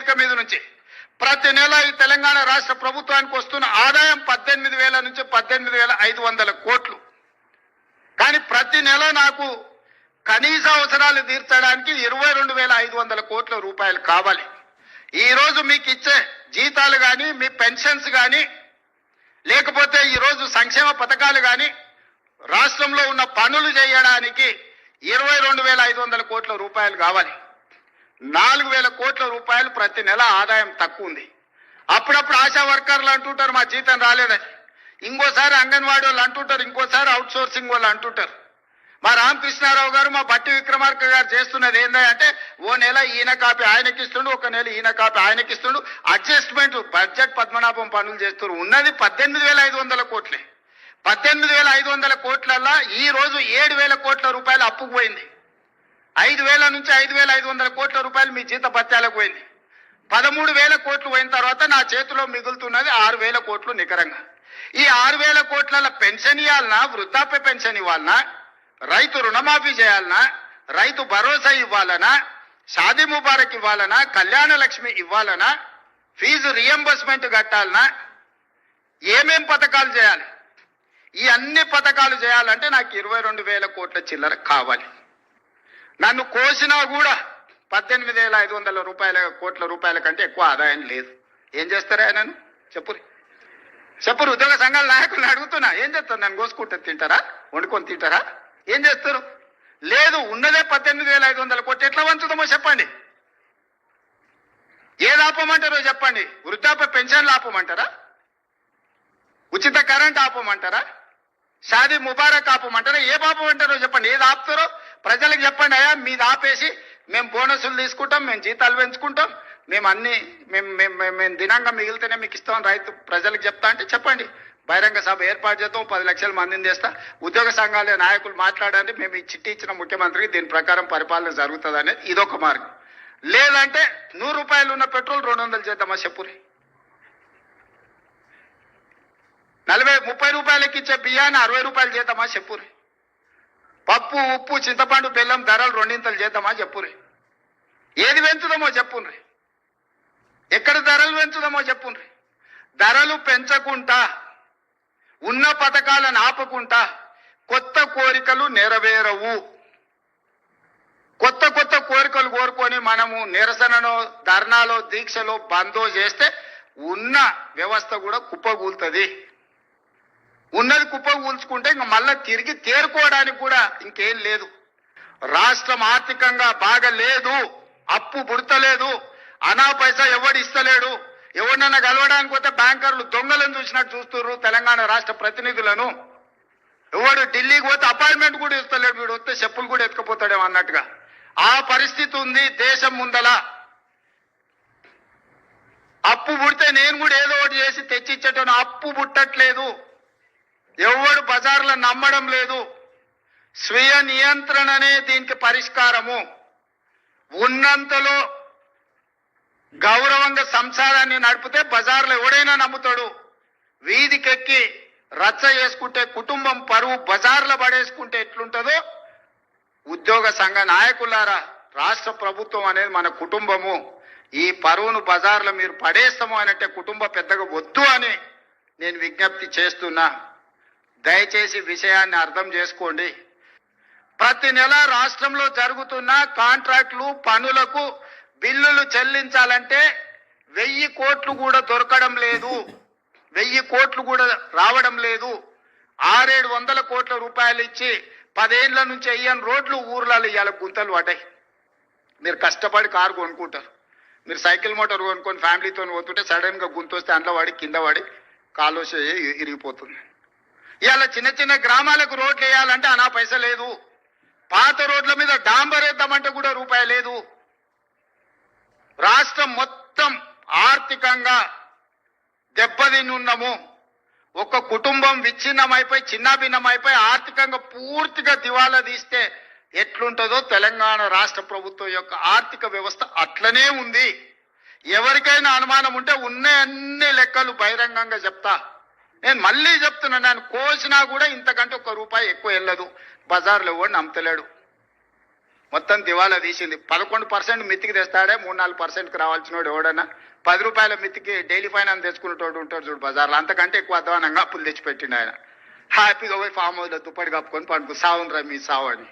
వేదిక మీద నుంచి ప్రతి నెల ఈ తెలంగాణ రాష్ట్ర ప్రభుత్వానికి వస్తున్న ఆదాయం 18,000 నుంచి 18,500 కోట్లు. కానీ ప్రతి నెల నాకు కనీస అవసరాలు తీర్చడానికి 22,500 కోట్ల రూపాయలు కావాలి. ఈ రోజు మీకు ఇచ్చే జీతాలు కానీ, మీ పెన్షన్స్ కానీ, లేకపోతే ఈరోజు సంక్షేమ పథకాలు కానీ, రాష్ట్రంలో ఉన్న పనులు చేయడానికి 22,500 కోట్ల రూపాయలు కావాలి. 4,000 కోట్ల రూపాయలు ప్రతి నెల ఆదాయం తక్కువ ఉంది. అప్పుడప్పుడు ఆశా వర్కర్లు అంటుంటారు మా జీతం రాలేదని, ఇంకోసారి అంగన్వాడీ వాళ్ళు అంటుంటారు, ఇంకోసారి అవుట్ సోర్సింగ్ వాళ్ళు అంటుంటారు. మా రామకృష్ణారావు గారు, మా బట్టి విక్రమార్క గారు చేస్తున్నది ఏంటంటే ఓ నెల ఈయన కాపీ ఆయనకి ఇస్తుండు, ఒక నెల ఈయన కాపీ ఆయనకి ఇస్తుండు, అడ్జస్ట్మెంట్ బడ్జెట్ పద్మనాభం పనులు చేస్తున్నారు. ఉన్నది 18,500 కోట్లే. 18,500 కోట్లల్లా ఈ రోజు 7,000 కోట్ల రూపాయలు అప్పుకు పోయింది. 5,000 నుంచి 5,500 కోట్ల రూపాయలు మీ జీత భత్యాలకు పోయింది. 13,000 కోట్లు పోయిన తర్వాత నా చేతిలో మిగులుతున్నది 6,000 కోట్లు నికరంగా. ఈ 6,000 కోట్ల పెన్షన్ ఇవ్వాలన్నా, వృద్ధాప్య పెన్షన్ ఇవ్వాలన్నా, రైతు రుణమాఫీ చేయాలన్నా, రైతు భరోసా ఇవ్వాలనా, షాదీ ముబారక్ ఇవ్వాలనా, కళ్యాణ లక్ష్మి ఇవ్వాలనా, ఫీజు రియంబర్స్మెంట్ కట్టాలనా, ఏమేం పథకాలు చేయాలి? ఈ అన్ని పథకాలు చేయాలంటే నాకు 22,000 కోట్ల చిల్లర కావాలి. నన్ను కోసినా కూడా 18,500 కోట్ల రూపాయల కంటే ఎక్కువ ఆదాయం లేదు. ఏం చేస్తారా నన్ను చెప్పురు ఉద్యోగ సంఘాల నాయకులను అడుగుతున్నా, ఏం చేస్తారు? నన్ను కోసుకుంటే తింటారా? వండుకొని తింటారా? ఏం చేస్తారు? లేదు, ఉన్నదే 18,500 కోట్లు. ఎట్లా వంచుదామో చెప్పండి. ఏది ఆపమంటారో చెప్పండి. వృద్ధాప్య పెన్షన్లు ఆపమంటారా? ఉచిత కరెంట్ ఆపమంటారా? షాదీ ముబారక్ ఆపమంటారా? ఏ ఆపమంటారో చెప్పండి. ఏది ఆపుతారో ప్రజలకు చెప్పండి. అయ్యా మీది ఆపేసి మేము బోనసులు తీసుకుంటాం, మేము జీతాలు పెంచుకుంటాం, మేము అన్ని మేము దినంగా మిగిలితేనే మీకు ఇస్తాం రైతు ప్రజలకు చెప్తా అంటే చెప్పండి. బహిరంగ సభ ఏర్పాటు చేస్తాం, 10 లక్షల మందిని చేస్తా. ఉద్యోగ సంఘాల నాయకులు మాట్లాడండి, మేము ఈ చిట్టి ఇచ్చిన ముఖ్యమంత్రికి దీని ప్రకారం పరిపాలన జరుగుతుంది అనేది ఇదొక మార్గం. లేదంటే 100 రూపాయలు ఉన్న పెట్రోల్ 200 చేద్దామా చెప్పురి. 30 రూపాయలకి ఇచ్చే బియ్యాన్ని 60 రూపాయలు చేద్దామా చెప్పురి. పప్పు, ఉప్పు, చింతపండు, బెల్లం ధరలు 2 చేద్దామా చెప్పురి. ఏది పెంచుదామో చెప్పుండ్రి. ఎక్కడ ధరలు పెంచుదామో చెప్పుండ్రి. ధరలు పెంచకుండా, ఉన్న పథకాలను ఆపకుండా కొత్త కోరికలు నెరవేరవు. కొత్త కొత్త కోరికలు కోరుకొని మనము నిరసనలో, ధర్నాలో, దీక్షలో, బందో చేస్తే ఉన్న వ్యవస్థ కూడా కుప్పగూలుతుంది. ఉన్నది కుప్పగూల్చుకుంటే ఇంకా మళ్ళా తిరిగి తేరుకోవడానికి కూడా ఇంకేం లేదు. రాష్ట్రం ఆర్థికంగా బాగా లేదు, అప్పు పుడతలేదు, అనా పైసా ఎవడు ఇస్తలేడు. ఎవరినైనా కలవడానికి పోతే బ్యాంకర్లు దొంగలను చూసినట్టు చూస్తున్నారు తెలంగాణ రాష్ట్ర ప్రతినిధులను. ఎవడు ఢిల్లీకి పోతే అపాయింట్మెంట్ కూడా ఇస్తలేడు, వీడు వస్తే చెప్పులు కూడా ఎత్తుకుపోతాడేమో అన్నట్టుగా ఆ పరిస్థితి ఉంది దేశం ముందల. అప్పు పుడితే నేను కూడా ఏదో ఒకటి చేసి తెచ్చిచ్చేటోను, అప్పు పుట్టట్లేదు. ఎవడు బజార్లో నమ్మడం లేదు. స్వీయ నియంత్రణనే దీనికి పరిష్కారము. ఉన్నంతలో గౌరవంగా సంసారాన్ని నడిపితే బజార్లో ఎవడైనా నమ్ముతాడు. వీధికెక్కి రచ్చ చేసుకుంటే, కుటుంబం పరువు బజార్లో పడేసుకుంటే ఎట్లుంటుందో, ఉద్యోగ సంఘ నాయకులారా, రాష్ట్ర ప్రభుత్వం అనేది మన కుటుంబము. ఈ పరువును బజార్లో మీరు పడేస్తాము అనంటే కుటుంబ పెద్దగా వద్దు అని నేను విజ్ఞప్తి చేస్తున్నా. దయచేసి విషయాన్ని అర్థం చేసుకోండి. ప్రతి నెల రాష్ట్రంలో జరుగుతున్న కాంట్రాక్టులు, పనులకు బిల్లులు చెల్లించాలంటే 1000 కోట్లు కూడా దొరకడం లేదు. 1000 కోట్లు కూడా రావడం లేదు. 600-700 కోట్ల రూపాయలు ఇచ్చి 10 ఏళ్ల నుంచి అయ్యని రోడ్లు ఊర్లలో ఇవాళ గుంతలు పడ్డాయి. మీరు కష్టపడి కారు కొనుక్కుంటారు, మీరు సైకిల్ మోటార్ కొనుక్కొని ఫ్యామిలీతో పోతుంటే సడన్ గా గుంత వస్తే అందులో పడి కింద పడి కాలు ఇరిగిపోతుంది. ఇవాళ చిన్న చిన్న గ్రామాలకు రోడ్లు వేయాలంటే అనా పైసా లేదు. పాత రోడ్ల మీద డాంబర్ వేద్దామంటే కూడా రూపాయి లేదు. రాష్ట్రం మొత్తం ఆర్థికంగా దెబ్బతిన్నున్నాము. ఒక కుటుంబం విచ్ఛిన్నమైపోయి, చిన్నాభిన్నమైపోయి ఆర్థికంగా పూర్తిగా దివాలా తీస్తే ఎట్లుంటుందో తెలంగాణ రాష్ట్ర ప్రభుత్వం యొక్క ఆర్థిక వ్యవస్థ అట్లనే ఉంది. ఎవరికైనా అనుమానం ఉంటే ఉన్న అన్ని లెక్కలు బహిరంగంగా చెప్తా. నేను మళ్ళీ చెప్తున్నా, నేను కోసినా కూడా ఇంతకంటే 1 రూపాయి ఎక్కువ వెళ్ళదు. బజార్లో ఎవడు నమ్మతలేడు. మొత్తం దివాలా తీసింది. 11% మిత్తికి తెస్తాడే, 3-4%కి రావాల్సిన వాడు ఎవడన్నా 10 రూపాయల మిత్తికి డైలీ ఫైనాన్స్ తెచ్చుకునేటోడు ఉంటాడు చూడు బజార్లో, అంతకంటే ఎక్కువ అధ్వానంగా అప్పులు తెచ్చిపెట్టిండు ఆయన. హ్యాపీగా పోయి ఫామ్ హౌస్లో దుప్పటి కప్పుకొని పండుకు సావునరా మీ సావు అని.